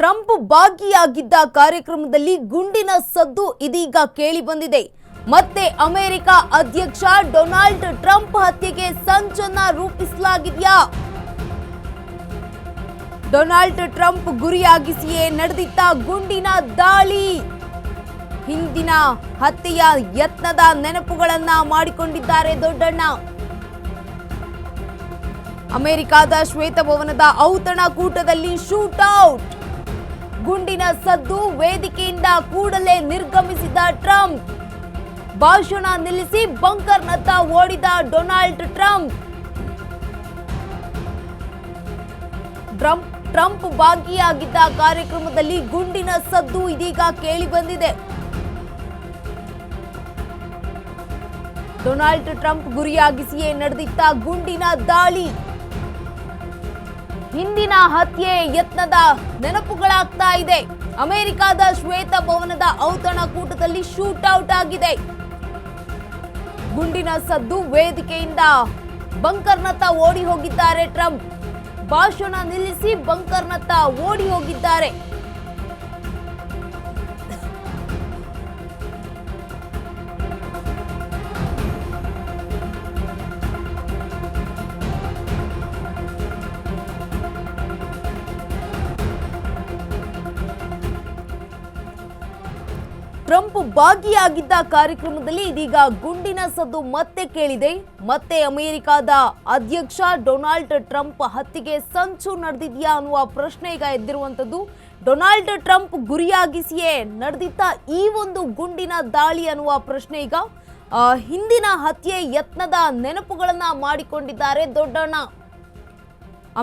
Trump ಭಾಗಿಯಾಗಿದ್ದ ಕಾರ್ಯಕ್ರಮದಲ್ಲಿ ಗುಂಡಿನ ಸದ್ದು ಇದೀಗ ಕೇಳಿ ಬಂದಿದೆ. ಮತ್ತೆ ಅಮೆರಿಕ ಅಧ್ಯಕ್ಷ ಡೊನಾಲ್ಡ್ ಟ್ರಂಪ್ ಹತ್ಯೆಗೆ ಸಂಚನ್ನ ರೂಪಿಸಲಾಗಿದೆಯಾ? ಡೊನಾಲ್ಡ್ ಟ್ರಂಪ್ ಗುರಿಯಾಗಿಸಿಯೇ ನಡೆದಿದ್ದ ಗುಂಡಿನ ದಾಳಿ. ಹಿಂದಿನ ಹತ್ಯೆಯ ಯತ್ನದ ನೆನಪುಗಳನ್ನ ಮಾಡಿಕೊಂಡಿದ್ದಾರೆ ದೊಡ್ಡಣ್ಣ. ಅಮೆರಿಕದ ಶ್ವೇತಭವನದ ಔತಣಕೂಟದಲ್ಲಿ ಶೂಟೌಟ್. ಗುಂಡಿನ ಸದ್ದು, ವೇದಿಕೆಯಿಂದ ಕೂಡಲೇ ನಿರ್ಗಮಿಸಿದ ಟ್ರಂಪ್. ಭಾಷಣ ನಿಲ್ಲಿಸಿ ಬಂಕರ್ನತ್ತ ಓಡಿದ ಡೊನಾಲ್ಡ್ ಟ್ರಂಪ್. ಟ್ರಂಪ್ ಭಾಗಿಯಾಗಿದ್ದ ಕಾರ್ಯಕ್ರಮದಲ್ಲಿ ಗುಂಡಿನ ಸದ್ದು ಇದೀಗ ಕೇಳಿ ಬಂದಿದೆ. ಡೊನಾಲ್ಡ್ ಟ್ರಂಪ್ ಗುರಿಯಾಗಿಸಿಯೇ ನಡೆದಿದ್ದ ಗುಂಡಿನ ದಾಳಿ. ಹಿಂದಿನ ಹತ್ಯೆ ಯತ್ನದ ನೆನಪುಗಳಾಗ್ತಾ ಇದೆ. ಅಮೆರಿಕದ ಶ್ವೇತಭವನದ ಔತಣಕೂಟದಲ್ಲಿ ಶೂಟೌಟ್ ಆಗಿದೆ. ಗುಂಡಿನ ಸದ್ದು, ವೇದಿಕೆಯಿಂದ ಬಂಕರ್ನತ್ತ ಓಡಿ ಹೋಗಿದ್ದಾರೆ ಟ್ರಂಪ್. ಭಾಷಣ ನಿಲ್ಲಿಸಿ ಬಂಕರ್ನತ್ತ ಓಡಿ ಹೋಗಿದ್ದಾರೆ. ಟ್ರಂಪ್ ಭಾಗಿಯಾಗಿದ್ದ ಕಾರ್ಯಕ್ರಮದಲ್ಲಿ ಇದೀಗ ಗುಂಡಿನ ಸದ್ದು ಮತ್ತೆ ಕೇಳಿದೆ. ಮತ್ತೆ ಅಮೆರಿಕದ ಅಧ್ಯಕ್ಷ ಡೊನಾಲ್ಡ್ ಟ್ರಂಪ್ ಹತ್ಯೆಗೆ ಸಂಚು ನಡೆದಿದೆಯಾ ಅನ್ನುವ ಪ್ರಶ್ನೆ ಈಗ ಎದ್ದಿರುವಂತದ್ದು. ಡೊನಾಲ್ಡ್ ಟ್ರಂಪ್ ಗುರಿಯಾಗಿಸಿಯೇ ನಡೆದಿದ್ದ ಈ ಒಂದು ಗುಂಡಿನ ದಾಳಿ ಅನ್ನುವ ಪ್ರಶ್ನೆ ಈಗ ಹಿಂದಿನ ಹತ್ಯೆ ಯತ್ನದ ನೆನಪುಗಳನ್ನ ಮಾಡಿಕೊಂಡಿದ್ದಾರೆ ದೊಡ್ಡಣ್ಣ.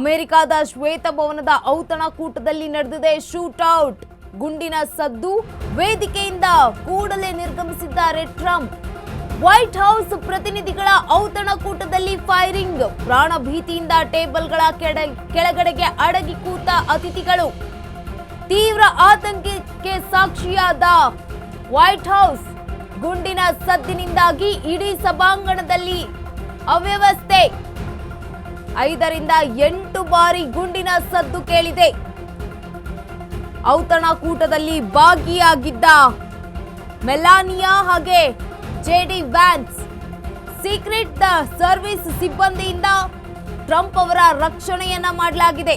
ಅಮೆರಿಕದ ಶ್ವೇತಭವನದ ಔತಣಕೂಟದಲ್ಲಿ ನಡೆದಿದೆ ಶೂಟೌಟ್. ಗುಂಡಿನ ಸದ್ದು, ವೇದಿಕೆಯಿಂದ ಕೂಡಲೇ ನಿರ್ಗಮಿಸಿದ್ದಾರೆ ಟ್ರಂಪ್. ವೈಟ್ ಹೌಸ್ ಪ್ರತಿನಿಧಿಗಳ ಔತಣಕೂಟದಲ್ಲಿ ಫೈರಿಂಗ್. ಪ್ರಾಣ ಭೀತಿಯಿಂದ ಟೇಬಲ್ಗಳ ಕೆಳಗಡೆಗೆ ಅಡಗಿ ಕೂತ ಅತಿಥಿಗಳು. ತೀವ್ರ ಆತಂಕಕ್ಕೆ ಸಾಕ್ಷಿಯಾದ ವೈಟ್ ಹೌಸ್. ಗುಂಡಿನ ಸದ್ದಿನಿಂದಾಗಿ ಇಡೀ ಸಭಾಂಗಣದಲ್ಲಿ ಅವ್ಯವಸ್ಥೆ. 5 ರಿಂದ 8 ಬಾರಿ ಗುಂಡಿನ ಸದ್ದು ಕೇಳಿದೆ. ಔತಣಕೂಟದಲ್ಲಿ ಭಾಗಿಯಾಗಿದ್ದ ಮೆಲಾನಿಯಾ ಹಾಗೆ ಜೆಡಿ ವ್ಯಾನ್ಸ್. ಸೀಕ್ರೆಟ್ ಸರ್ವಿಸ್ ಸಿಬ್ಬಂದಿಯಿಂದ ಟ್ರಂಪ್ ಅವರ ರಕ್ಷಣೆಯನ್ನ ಮಾಡಲಾಗಿದೆ.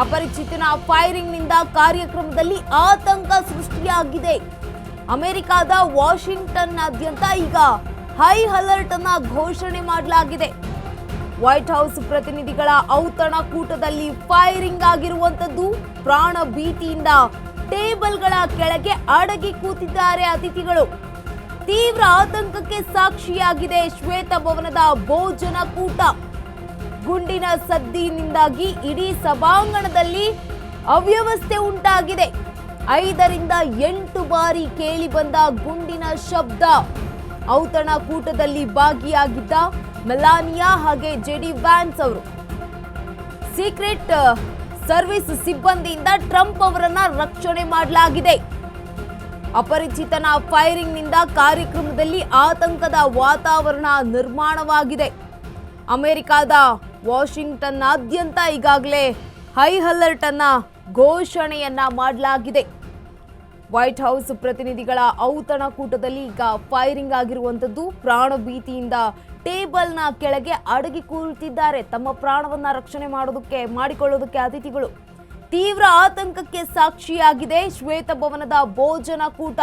ಅಪರಿಚಿತನ ಫೈರಿಂಗ್ನಿಂದ ಕಾರ್ಯಕ್ರಮದಲ್ಲಿ ಆತಂಕ ಸೃಷ್ಟಿಯಾಗಿದೆ. ಅಮೆರಿಕದ ವಾಷಿಂಗ್ಟನ್ನಾದ್ಯಂತ ಈಗ ಹೈ ಅಲರ್ಟ್ ಅನ್ನ ಘೋಷಣೆ ಮಾಡಲಾಗಿದೆ. ವೈಟ್ ಹೌಸ್ ಪ್ರತಿನಿಧಿಗಳ ಔತಣಕೂಟದಲ್ಲಿ ಫೈರಿಂಗ್ ಆಗಿರುವಂತದ್ದು. ಪ್ರಾಣ ಭೀತಿಯಿಂದ ಟೇಬಲ್ಗಳ ಕೆಳಗೆ ಅಡಗಿ ಕೂತಿದ್ದಾರೆ ಅತಿಥಿಗಳು. ತೀವ್ರ ಆತಂಕಕ್ಕೆ ಸಾಕ್ಷಿಯಾಗಿದೆ ಶ್ವೇತಭವನದ ಭೋಜನಕೂಟ. ಗುಂಡಿನ ಸದ್ದಿನಿಂದಾಗಿ ಇಡೀ ಸಭಾಂಗಣದಲ್ಲಿ ಅವ್ಯವಸ್ಥೆ ಉಂಟಾಗಿದೆ. 5 ರಿಂದ 8 ಬಾರಿ ಕೇಳಿ ಬಂದ ಗುಂಡಿನ ಶಬ್ದ. ಔತಣಕೂಟದಲ್ಲಿ ಭಾಗಿಯಾಗಿದ್ದ ಮೆಲಾನಿಯಾ ಹಾಗೆ ಜೆಡಿ ವ್ಯಾನ್ಸ್ ಅವರು. ಸೀಕ್ರೆಟ್ ಸರ್ವಿಸ್ ಸಿಬ್ಬಂದಿಯಿಂದ ಟ್ರಂಪ್ ಅವರನ್ನ ರಕ್ಷಣೆ ಮಾಡಲಾಗಿದೆ. ಅಪರಿಚಿತನ ಫೈರಿಂಗ್ನಿಂದ ಕಾರ್ಯಕ್ರಮದಲ್ಲಿ ಆತಂಕದ ವಾತಾವರಣ ನಿರ್ಮಾಣವಾಗಿದೆ. ಅಮೆರಿಕದ ವಾಷಿಂಗ್ಟನ್ನಾದ್ಯಂತ ಈಗಾಗಲೇ ಹೈ ಅಲರ್ಟ್ ಅನ್ನ ಘೋಷಣೆಯನ್ನ ಮಾಡಲಾಗಿದೆ. ವೈಟ್ ಹೌಸ್ ಪ್ರತಿನಿಧಿಗಳ ಔತಣಕೂಟದಲ್ಲಿ ಈಗ ಫೈರಿಂಗ್ ಆಗಿರುವಂತದ್ದು. ಪ್ರಾಣ ಭೀತಿಯಿಂದ ಟೇಬಲ್ನ ಕೆಳಗೆ ಅಡಗಿ ಕೂರುತ್ತಿದ್ದಾರೆ. ತಮ್ಮ ಪ್ರಾಣವನ್ನ ರಕ್ಷಣೆ ಮಾಡಿಕೊಳ್ಳೋದಕ್ಕೆ ಅತಿಥಿಗಳು. ತೀವ್ರ ಆತಂಕಕ್ಕೆ ಸಾಕ್ಷಿಯಾಗಿದೆ ಶ್ವೇತಭವನದ ಭೋಜನಕೂಟ.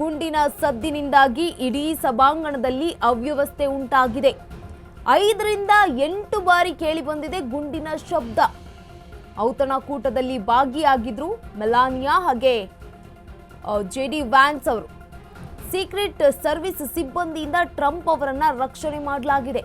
ಗುಂಡಿನ ಸದ್ದಿನಿಂದಾಗಿ ಇಡೀ ಸಭಾಂಗಣದಲ್ಲಿ ಅವ್ಯವಸ್ಥೆ ಉಂಟಾಗಿದೆ. 5 ರಿಂದ 8 ಬಾರಿ ಕೇಳಿ ಬಂದಿದೆ ಗುಂಡಿನ ಶಬ್ದ. ಔತಣಕೂಟದಲ್ಲಿ ಭಾಗಿಯಾಗಿದ್ರು ಮೆಲಾನಿಯಾ ಹಾಗೆ ಜೆಡಿ ವ್ಯಾನ್ಸ್ ಅವರು. ಸೀಕ್ರೆಟ್ ಸರ್ವಿಸ್ ಸಿಬ್ಬಂದಿಯಿಂದ ಟ್ರಂಪ್ ಅವರನ್ನ ರಕ್ಷಣೆ ಮಾಡಲಾಗಿದೆ.